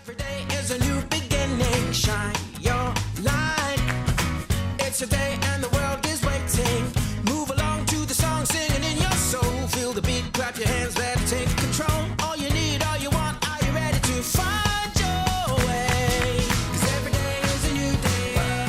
Every day is a new beginning. Shine your light. It's a day and the world is waiting. Move along to the song, singing in your soul. Feel the beat, clap your hands, let it take control. All you need, all you want, are you ready to find your way? 'Cause every day is a new day.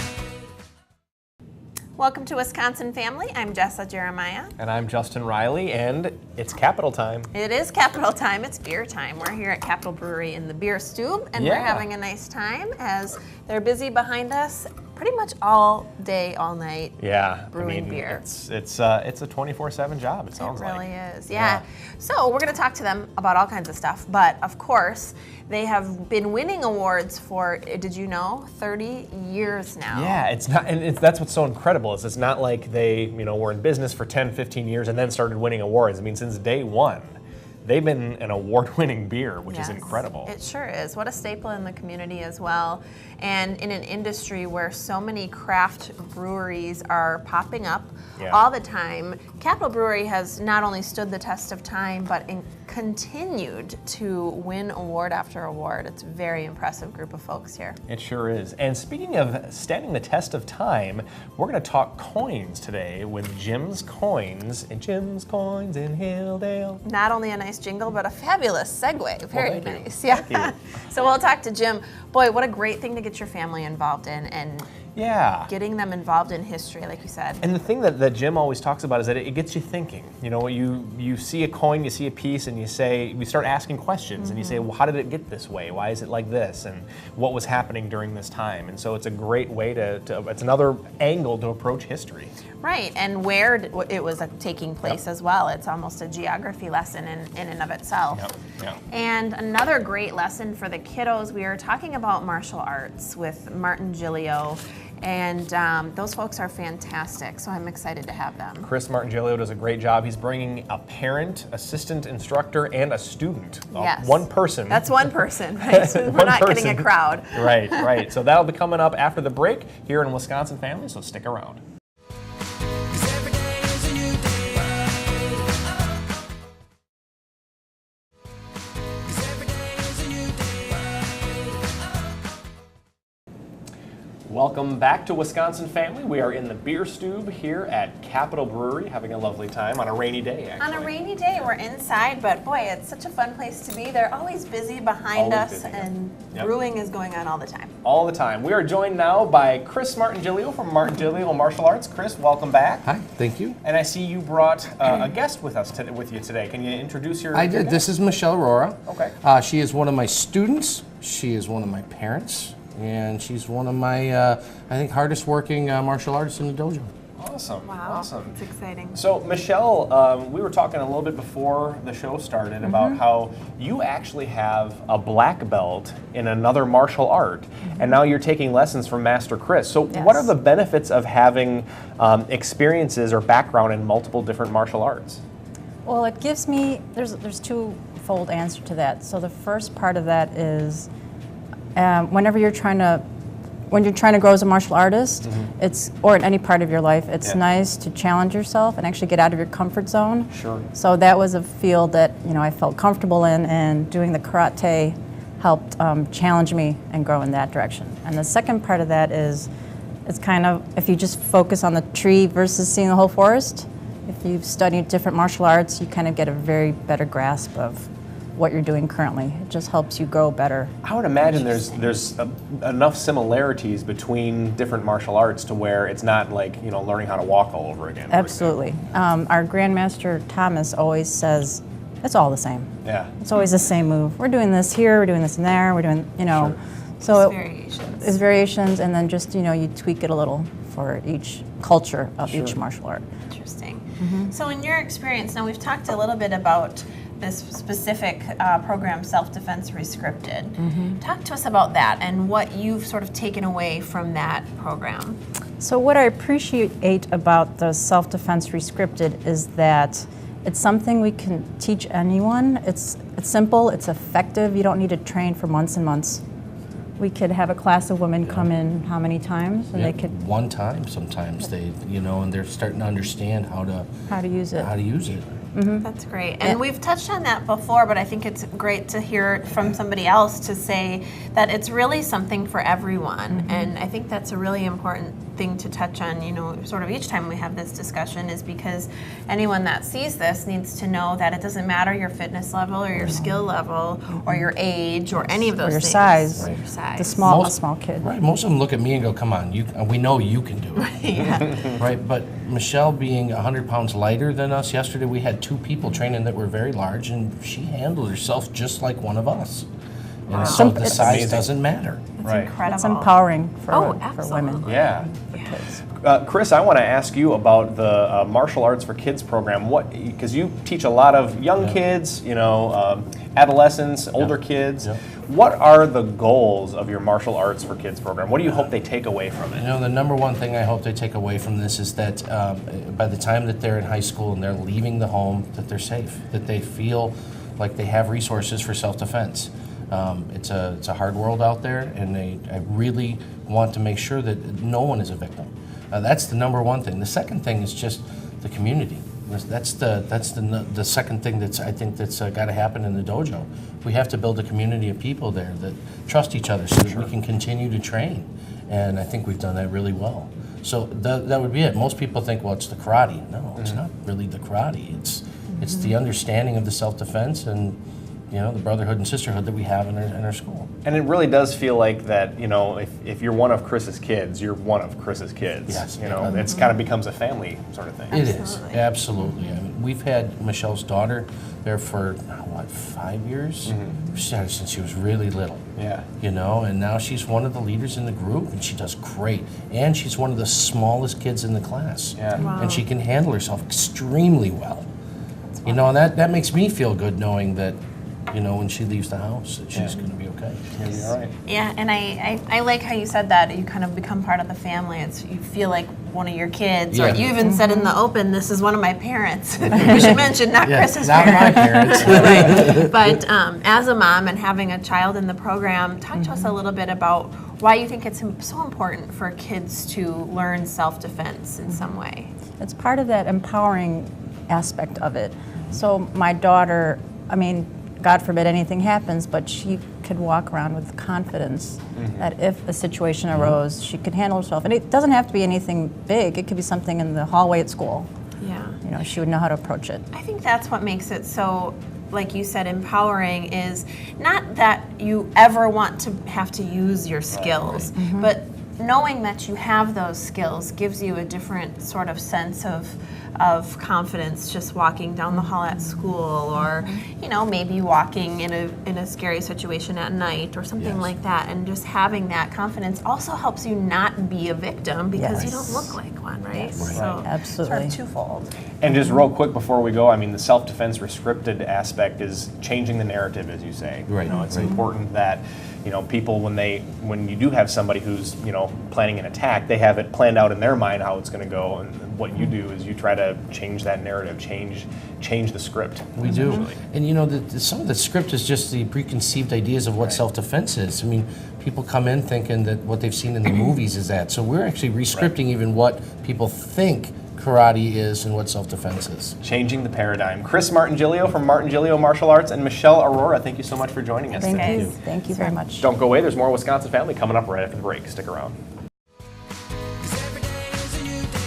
Welcome to Wisconsin Family. I'm Jessa Jeremiah. And I'm Justin Riley, and it's Capital Time. It is Capital Time. It's beer time. We're here at Capital Brewery in the Beer Stube, and we're having a nice time as they're busy behind us pretty much all day, all night. Yeah, brewing beer. It's a 24/7 job. It sounds It really like. is. Yeah. So we're going to talk to them about all kinds of stuff, but of course they have been winning awards for, did you know, 30 years now. Yeah, it's not, and that's what's so incredible is it's not like they were in business for 10, 15 years and then started winning awards. I mean, since day one. They've been an award-winning beer, which is incredible. It sure is. What a staple in the community as well. And in an industry where so many craft breweries are popping up all the time, Capital Brewery has not only stood the test of time, but continued to win award after award. It's a very impressive group of folks here. It sure is. And speaking of standing the test of time, we're going to talk coins today with Jim's Coins in Hilldale. Not only a nice jingle, but a fabulous segue. Very nice. Yeah. Thank you. So we'll talk to Jim. Boy, what a great thing to get your family involved in, and getting them involved in history, like you said. And the thing that Jim always talks about is that it gets you thinking. You know, you see a coin, you see a piece, and we start asking questions, and you say, well, how did it get this way? Why is it like this? And what was happening during this time? And so it's a great way it's another angle to approach history. Right, and where it was taking place as well. It's almost a geography lesson in and of itself. Yep. And another great lesson for the kiddos, we are talking about martial arts with Martingilio, and those folks are fantastic, so I'm excited to have them. Chris Martingilio does a great job. He's bringing a parent, assistant instructor, and a student. Yes. One person. That's one person, right? So we're not getting a crowd. Right. So that'll be coming up after the break here in Wisconsin Family, so stick around. Welcome back to Wisconsin Family. We are in the Beer Stube here at Capital Brewery, having a lovely time on a rainy day, actually. On a rainy day, we're inside, but boy, it's such a fun place to be. They're always busy behind us, and brewing is going on all the time. All the time. We are joined now by Chris Martingilio from Martingilio Martial Arts. Chris, welcome back. Hi, thank you. And I see you brought a guest with you today. Can you introduce your I did. guest? This is Michelle Arora. Okay. She is one of my students. She is one of my parents. And she's one of my, I think, hardest working martial artists in the dojo. Awesome. Wow. Awesome. It's exciting. So, Michelle, we were talking a little bit before the show started about how you actually have a black belt in another martial art, and now you're taking lessons from Master Chris. So, what are the benefits of having experiences or background in multiple different martial arts? Well, it gives me, there's two-fold answer to that. So the first part of that is when you're trying to grow as a martial artist, or in any part of your life, it's nice to challenge yourself and actually get out of your comfort zone. Sure. So that was a field that I felt comfortable in, and doing the karate helped challenge me and grow in that direction. And the second part of that is, it's kind of, if you just focus on the tree versus seeing the whole forest, if you've studied different martial arts, you kind of get a very better grasp of what you're doing currently. It just helps you grow better. I would imagine there's enough similarities between different martial arts to where it's not like learning how to walk all over again. Absolutely. Our Grandmaster Thomas always says it's all the same. Yeah. It's always the same move. We're doing this here, we're doing this in there, we're doing Sure. So It's variations. It's variations, and then just you tweak it a little for each culture of each martial art. Interesting. So in your experience, now we've talked a little bit about this specific program, Self-Defense Rescripted. Talk to us about that and what you've sort of taken away from that program. So what I appreciate about the Self-Defense Rescripted is that it's something we can teach anyone. It's simple, it's effective. You don't need to train for months and months. We could have a class of women come in how many times, and they could one time sometimes they and they're starting to understand how to use it. That's great. And we've touched on that before, but I think it's great to hear from somebody else to say that it's really something for everyone. And I think that's a really important thing to touch on, you know, sort of each time we have this discussion, is because anyone that sees this needs to know that it doesn't matter your fitness level or your skill level or your age or any of those Or your things. size. Or your size. A small kid. Right. Most of them look at me and go, "Come on, we know you can do it." Right. But Michelle, being 100 pounds lighter than us, yesterday we had 2 people training that were very large, and she handled herself just like one of us. And so the It's size amazing. doesn't matter. Right. Incredible. It's empowering for women. Absolutely. Yeah. For kids. Chris, I want to ask you about the Martial Arts for Kids program. What, because you teach a lot of young kids, you know, adolescents, older kids. Yeah. What are the goals of your Martial Arts for Kids program? What do you hope they take away from it? You know, the number one thing I hope they take away from this is that by the time that they're in high school and they're leaving the home, that they're safe, that they feel like they have resources for self-defense. It's a hard world out there, and I really want to make sure that no one is a victim. That's the number one thing. The second thing is just the community. That's the second thing I think that's got to happen in the dojo. We have to build a community of people there that trust each other so that we can continue to train, and I think we've done that really well. So that would be it. Most people think, well, it's the karate. No, it's not really the karate. It's the understanding of the self-defense and, you know, the brotherhood and sisterhood that we have in our school. And it really does feel like that, you know, if you're one of Chris's kids, you're one of Chris's kids. Yes. You know, it's kind of becomes a family sort of thing. It is, absolutely. I mean, we've had Michelle's daughter there for, 5 years? She started since she was really little. Yeah. You know, and now she's one of the leaders in the group, and she does great. And she's one of the smallest kids in the class. Yeah. Wow. And she can handle herself extremely well. You know, and that makes me feel good knowing that, you know, when she leaves the house, that she's going to be okay. You'll be all right. Yeah, and I like how you said that. You kind of become part of the family. You feel like one of your kids. Or Yeah. you even said in the open, this is one of my parents. We should mention, not Chris's not my parents. parents. Right. But as a mom and having a child in the program, talk to us a little bit about why you think it's so important for kids to learn self-defense in some way. It's part of that empowering aspect of it. So my daughter, I mean, God forbid anything happens, but she could walk around with confidence that if a situation arose, she could handle herself. And it doesn't have to be anything big. It could be something in the hallway at school. Yeah. You know, she would know how to approach it. I think that's what makes it so, like you said, empowering, is not that you ever want to have to use your skills, but knowing that you have those skills gives you a different sort of sense of confidence just walking down the hall at school, or you know, maybe walking in a scary situation at night or something like that, and just having that confidence also helps you not be a victim because you don't look like one, right? So Absolutely. sort of twofold. And just real quick before we go, I mean, the self-defense restricted aspect is changing the narrative, as you say. Right, You know, it's right. important that, you know, people, when you do have somebody who's, you know, planning an attack, they have it planned out in their mind how it's going to go, and what you do is you try to change that narrative, change the script. We do. And you know, some of the script is just the preconceived ideas of what self-defense is. I mean, people come in thinking that what they've seen in the movies is that. So we're actually re-scripting even what people think karate is and what self-defense is. Changing the paradigm. Chris Martingilio from Martingilio Martial Arts and Michelle Arora, thank you so much for joining us Thank today. you. Thank you very much. Don't go away, there's more Wisconsin Family coming up right after the break. Stick around. 'Cause every day is a new day.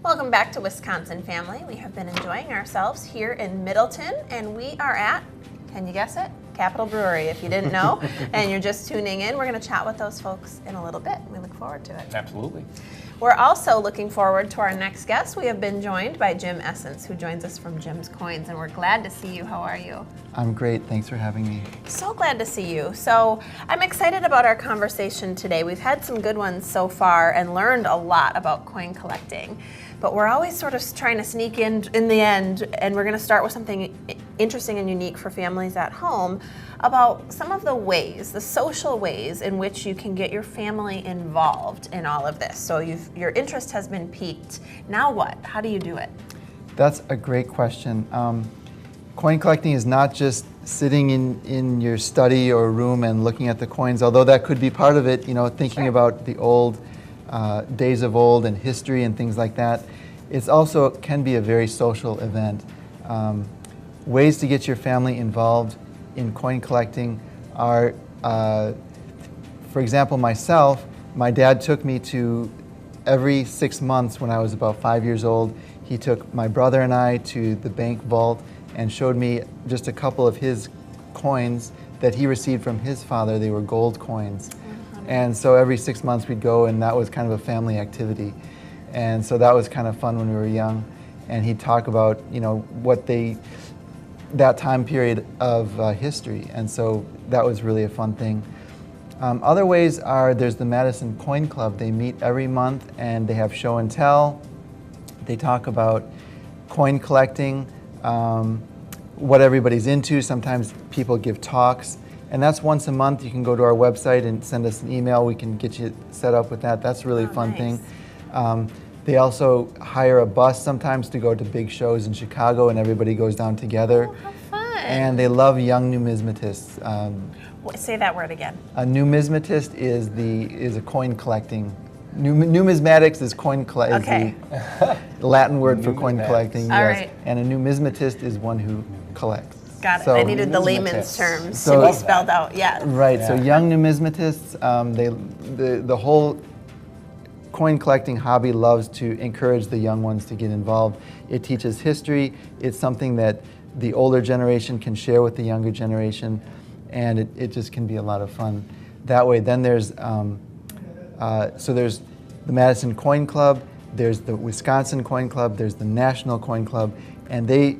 Welcome back to Wisconsin Family. We have been enjoying ourselves here in Middleton, and we are at, can you guess it? Capital Brewery, if you didn't know, and you're just tuning in. We're going to chat with those folks in a little bit. We look forward to it. Absolutely. We're also looking forward to our next guest. We have been joined by Jim Essence, who joins us from Jim's Coins, and we're glad to see you. How are you? I'm great. Thanks for having me. So glad to see you. So I'm excited about our conversation today. We've had some good ones so far and learned a lot about coin collecting. But we're always sort of trying to sneak in the end, and we're going to start with something interesting and unique for families at home about some of the ways, the social ways in which you can get your family involved in all of this. So your interest has been piqued. Now what? How do you do it? That's a great question. Coin collecting is not just sitting in your study or room and looking at the coins, although that could be part of it, you know, thinking about the old days of old and history and things like that. It's also can be a very social event. Ways to get your family involved in coin collecting are, for example, myself, my dad took me to every 6 months when I was about 5 years old. He took my brother and I to the bank vault and showed me just a couple of his coins that he received from his father. They were gold coins. And so every 6 months we'd go, and that was kind of a family activity. And so that was kind of fun when we were young. And he'd talk about, you know, that time period of history. And so that was really a fun thing. Other ways are, there's the Madison Coin Club. They meet every month and they have show and tell. They talk about coin collecting, what everybody's into. Sometimes people give talks. And that's once a month. You can go to our website and send us an email. We can get you set up with that. That's a really fun thing. They also hire a bus sometimes to go to big shows in Chicago, and everybody goes down together. Oh, how fun. And they love young numismatists. Say that word again. A numismatist is a coin collecting. Numismatics is coin collecting. Okay. Is the Latin word for coin collecting. All Yes. right. And a numismatist is one who collects. Got it. So- I needed the layman's terms So- to be spelled out. Yeah. Right. So young numismatists, the whole coin collecting hobby loves to encourage the young ones to get involved. It teaches history. It's something that the older generation can share with the younger generation, and it just can be a lot of fun that way. Then there's there's the Madison Coin Club, there's the Wisconsin Coin Club, there's the National Coin Club, and they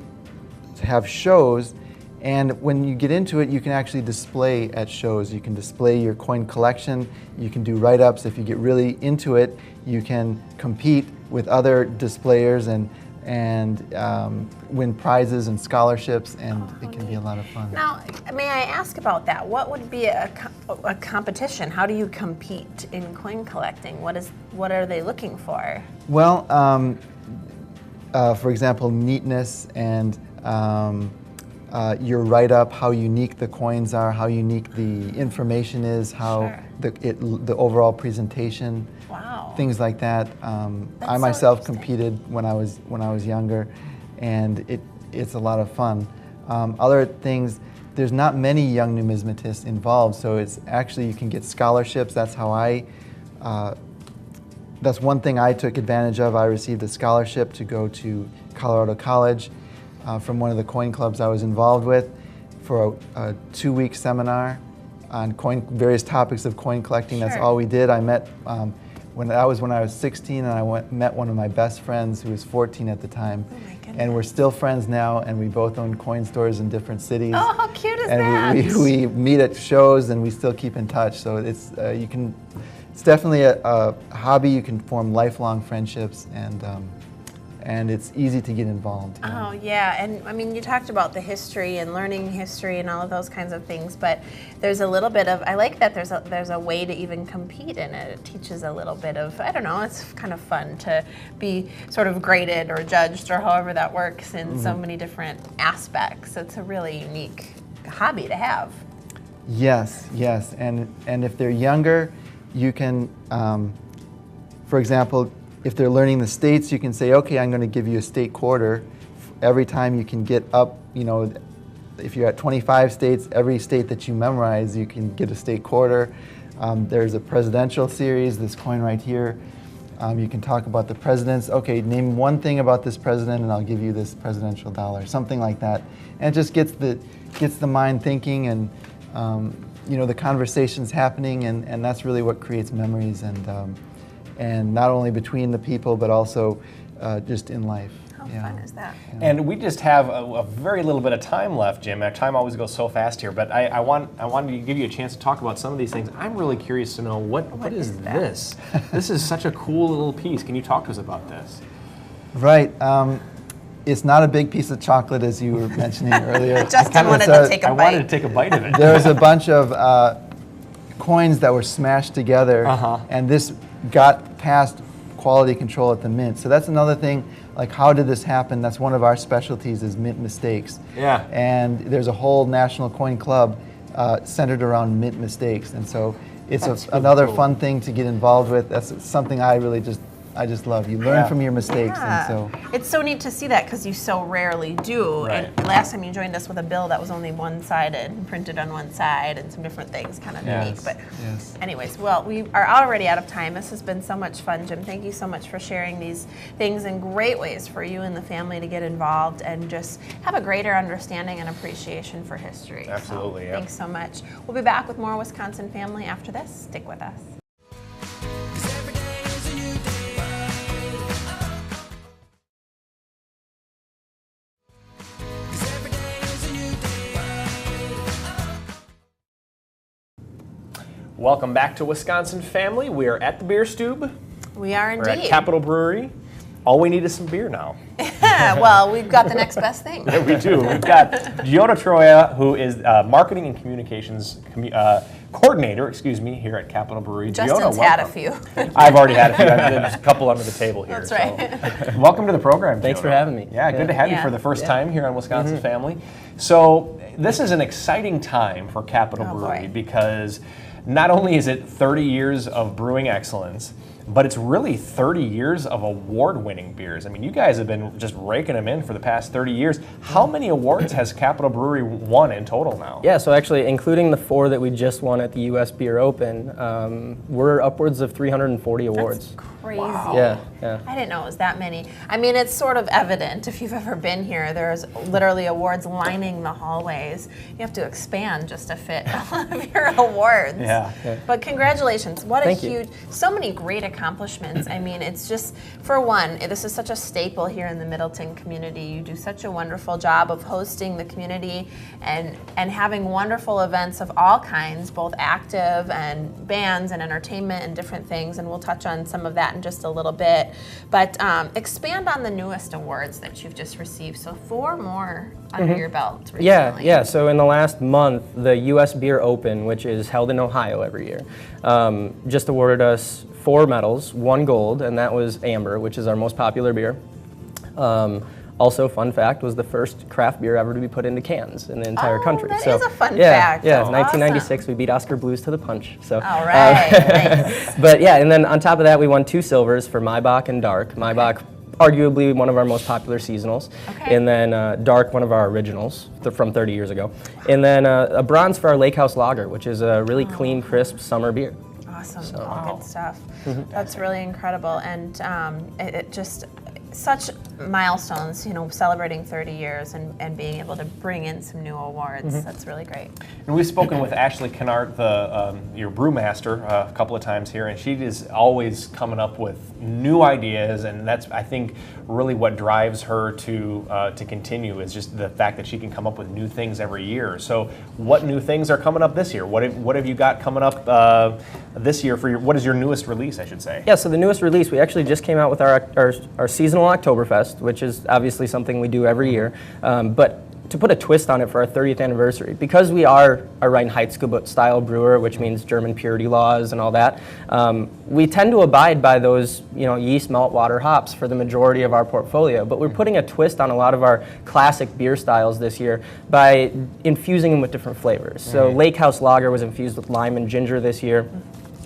have shows. And when you get into it, you can actually display at shows. You can display your coin collection. You can do write-ups. If you get really into it, you can compete with other displayers and win prizes and scholarships, and it can be a lot of fun. Now, may I ask about that? What would be a competition? How do you compete in coin collecting? What are they looking for? Well, for example, neatness and your write-up, how unique the coins are, how unique the information is, how the overall presentation, Wow. things like that. I so myself interesting. competed when I was younger, and it's a lot of fun. Other things, there's not many young numismatists involved, so it's actually you can get scholarships. That's how that's one thing I took advantage of. I received a scholarship to go to Colorado College from one of the coin clubs I was involved with for a 2-week seminar on various topics of coin collecting. That's Sure. all we did. I met when I was 16, and I met one of my best friends who was 14 at the time. Oh my goodness. And we're still friends now, and we both own coin stores in different cities. Oh, how cute is and that? we meet at shows, and we still keep in touch. So it's definitely a hobby. You can form lifelong friendships, and it's easy to get involved. Oh yeah, and I mean you talked about the history and learning history and all of those kinds of things, but there's a little bit of, I like that there's a way to even compete in it. It teaches a little bit of, I don't know, it's kind of fun to be sort of graded or judged or however that works in so many different aspects. It's a really unique hobby to have. Yes, and if they're younger, you can, for example, if they're learning the states, you can say, okay, I'm going to give you a state quarter. Every time you can get up, if you're at 25 states, every state that you memorize, you can get a state quarter. There's a presidential series, this coin right here. You can talk about the presidents. Okay, name one thing about this president and I'll give you this presidential dollar, something like that. And it just gets the mind thinking, and the conversation's happening, and that's really what creates memories, and not only between the people, but also just in life. How fun is that? And we just have a very little bit of time left, Jim. Our time always goes so fast here, but I wanted to give you a chance to talk about some of these things. I'm really curious to know what is this? This is such a cool little piece. Can you talk to us about this? Right. It's not a big piece of chocolate, as you were mentioning earlier. Justin wanted to take a I bite. wanted to take a bite of it. There was a bunch of coins that were smashed together, and this got past quality control at the mint. So that's another thing, like how did this happen? That's one of our specialties, is mint mistakes. Yeah. And there's a whole national coin club centered around mint mistakes. And so it's another fun thing to get involved with. That's something I really just love. You learn from your mistakes, and so it's so neat to see that because you so rarely do. Right. And last time you joined us with a bill that was only one-sided, printed on one side, and some different things, kind of unique. But anyways, well, we are already out of time. This has been so much fun, Jim. Thank you so much for sharing these things and great ways for you and the family to get involved and just have a greater understanding and appreciation for history. Absolutely. So, thanks so much. We'll be back with more Wisconsin Family after this. Stick with us. Welcome back to Wisconsin Family. We are at the Beer Stube. We are We're at indeed. Capitol Brewery. All we need is some beer now. Well, we've got the next best thing. Yeah, we do. We've got Giotto Troia, who is Marketing and Communications Coordinator, here at Capitol Brewery. Justin's Giotto, had a welcome. few. I've already had a few. There's a couple under the table here. That's right. So, welcome to the program, Thanks Giotto. for having me. Yeah, good to have you for the first time here on Wisconsin Family. So this is an exciting time for Capitol Brewery because not only is it 30 years of brewing excellence, but it's really 30 years of award-winning beers. I mean, you guys have been just raking them in for the past 30 years. How many awards has Capitol Brewery won in total now? Yeah, so actually, including the 4 that we just won at the U.S. Beer Open, we're upwards of 340 awards. That's crazy. Yeah. I didn't know it was that many. I mean, it's sort of evident if you've ever been here. There's literally awards lining the hallways. You have to expand just to fit all of your awards. Yeah. But congratulations. What Thank a you. huge, so many great accomplishments. I mean, it's just, for one, this is such a staple here in the Middleton community. You do such a wonderful job of hosting the community and having wonderful events of all kinds, both active and bands and entertainment and different things. And we'll touch on some of that in just a little bit. But expand on the newest awards that you've just received. So 4 more under your belt recently. Yeah. So in the last month, the U.S. Beer Open, which is held in Ohio every year, just awarded us 4 medals, 1 gold, and that was Amber, which is our most popular beer. Also, fun fact, was the first craft beer ever to be put into cans in the entire country. That So is a fun yeah, fact. Yeah, That's 1996, we beat Oscar Blues to the punch. So, All right. Nice. but yeah, and then on top of that, we won 2 silvers for Maibach and Dark. Maibach, arguably one of our most popular seasonals. Okay. And then Dark, one of our originals from 30 years ago. And then a bronze for our Lake House Lager, which is a really clean, crisp summer beer. Awesome. All good stuff. That's really incredible. And it just, such milestones, celebrating 30 years and being able to bring in some new awards. That's really great. And we've spoken with Ashley Kennard, your brewmaster, a couple of times here, and she is always coming up with new ideas, and that's, I think, really what drives her to continue is just the fact that she can come up with new things every year. So, what new things are coming up this year? What have you got coming up this year for what is your newest release, I should say? Yeah, so the newest release, we actually just came out with our seasonal Oktoberfest, which is obviously something we do every year. But to put a twist on it for our 30th anniversary, because we are a Reinheitsgebot style brewer, which means German purity laws and all that, we tend to abide by those yeast, malt, water, hops for the majority of our portfolio. But we're putting a twist on a lot of our classic beer styles this year by infusing them with different flavors. So Lake House Lager was infused with lime and ginger this year.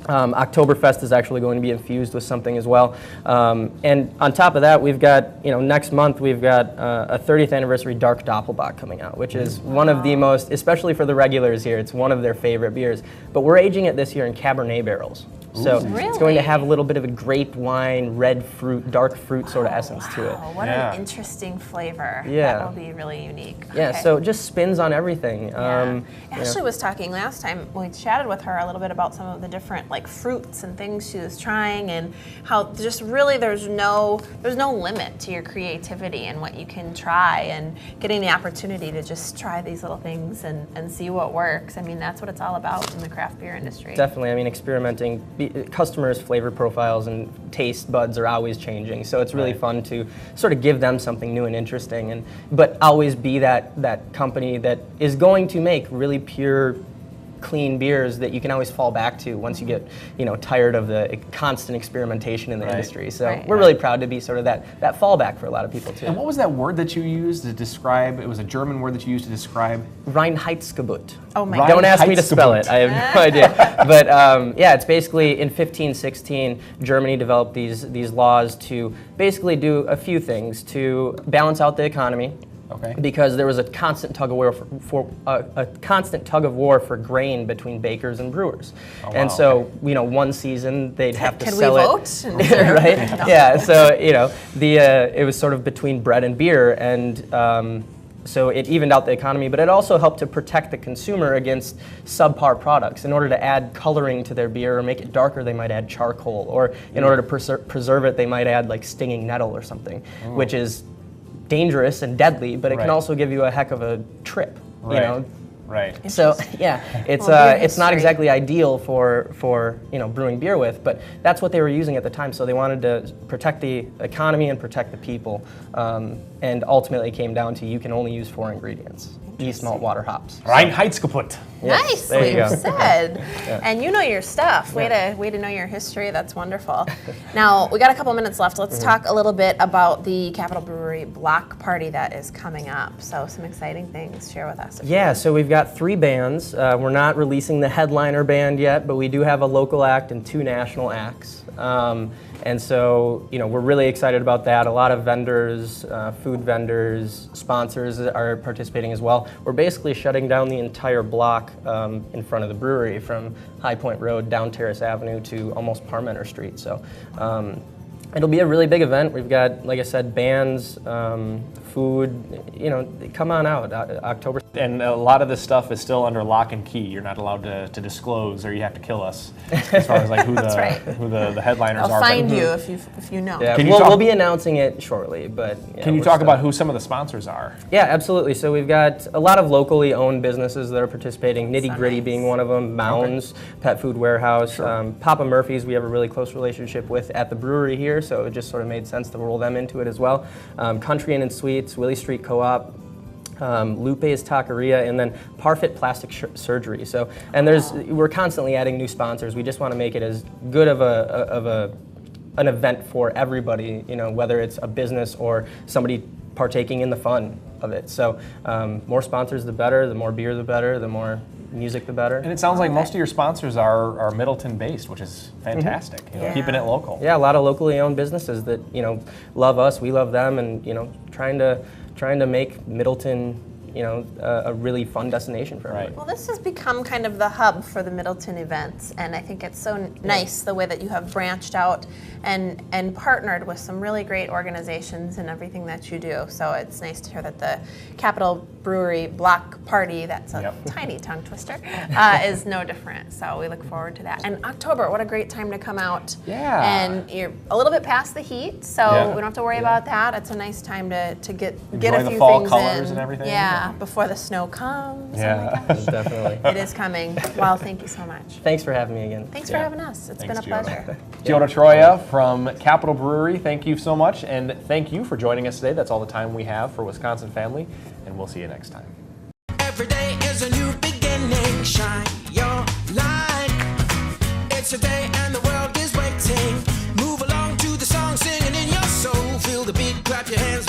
Oktoberfest is actually going to be infused with something as well. And on top of that, we've got, next month, we've got a 30th anniversary Dark Doppelbock coming out, which is one of the most, especially for the regulars here, it's one of their favorite beers. But we're aging it this year in Cabernet barrels. So it's going to have a little bit of a grape wine, red fruit, dark fruit sort of essence to it. What an interesting flavor. Yeah. That will be really unique. Yeah, Okay. so it just spins on everything. Yeah. Ashley was talking last time, we chatted with her a little bit about some of the different fruits and things she was trying and how just really there's no limit to your creativity and what you can try and getting the opportunity to just try these little things and see what works. I mean, that's what it's all about in the craft beer industry. Definitely. I mean, experimenting. Customers' flavor profiles and taste buds are always changing, so it's really fun to sort of give them something new and interesting, but always be that company that is going to make really pure clean beers that you can always fall back to once you get, tired of the constant experimentation in the industry. So we're really proud to be sort of that fallback for a lot of people too. And what was that word that you used to describe? It was a German word that you used to describe. Reinheitsgebot. Oh my Don't ask me to spell it. I have no idea. But it's basically in 1516, Germany developed these laws to basically do a few things to balance out the economy. Okay. Because there was a constant tug of war for grain between bakers and brewers, and so one season they'd have to sell it. Can we vote? Right? No. Yeah. So it was sort of between bread and beer, and so it evened out the economy, but it also helped to protect the consumer against subpar products. In order to add coloring to their beer or make it darker, they might add charcoal, or in order to preserve it, they might add like stinging nettle or something, which is dangerous and deadly, but it can also give you a heck of a trip. Right. So it's not exactly ideal for brewing beer with, but that's what they were using at the time. So they wanted to protect the economy and protect the people, and ultimately it came down to you can only use 4 ingredients: yeast, malt, water, hops. Reinheitsgebot. Yes, nicely said. And you know your stuff. Way to know your history. That's wonderful. Now, we got a couple minutes left. Let's talk a little bit about the Capitol Brewery block party that is coming up. So some exciting things. Share with us. Yeah, so we've got 3 bands. We're not releasing the headliner band yet, but we do have a local act and 2 national acts. And so, we're really excited about that. A lot of vendors, food vendors, sponsors are participating as well. We're basically shutting down the entire block in front of the brewery from High Point Road down Terrace Avenue to almost Parmenter Street. So it'll be a really big event. We've got, like I said, bands, food, come on out, October. And a lot of this stuff is still under lock and key. You're not allowed to disclose, or you have to kill us as far as like who the headliners I'll are. find you if you know. Yeah, we'll be announcing it shortly, but can you talk about who some of the sponsors are? Yeah, absolutely. So we've got a lot of locally owned businesses that are participating. Nitty Gritty being one of them. Mounds, Pet Food Warehouse, Papa Murphy's. We have a really close relationship with at the brewery here, so it just sort of made sense to roll them into it as well. Country Inn and Sweets, Willie Street Co-op, Lupe's Taqueria, and then Parfit Plastic Surgery. So, and we're constantly adding new sponsors. We just want to make it as good of an event for everybody, whether it's a business or somebody partaking in the fun of it. So, more sponsors the better. The more beer the better. The more music the better. And it sounds like most of your sponsors are Middleton based, which is fantastic. Keeping it local. Yeah, a lot of locally owned businesses that love us, we love them, and trying to make Middleton a really fun destination for everybody. Well, this has become kind of the hub for the Middleton events, and I think it's so nice the way that you have branched out and partnered with some really great organizations in everything that you do. So it's nice to hear that the Capitol Brewery block party, that's a tiny tongue twister, is no different. So we look forward to that. And October, what a great time to come out. Yeah. And you're a little bit past the heat, so we don't have to worry about that. It's a nice time to get a few the fall things colors in. and everything. Yeah, before the snow comes. Yeah. Oh my gosh. Definitely. It is coming. Well, thank you so much. Thanks for having me again. Thanks for having us. It's been a pleasure. Giotto Troia from Capitol Brewery, thank you so much, and thank you for joining us today. That's all the time we have for Wisconsin Family, and we'll see you next time. Every day is a new beginning. Shine your light. It's a day and the world is waiting. Move along to the song, singing in your soul. Feel the beat, clap your hands.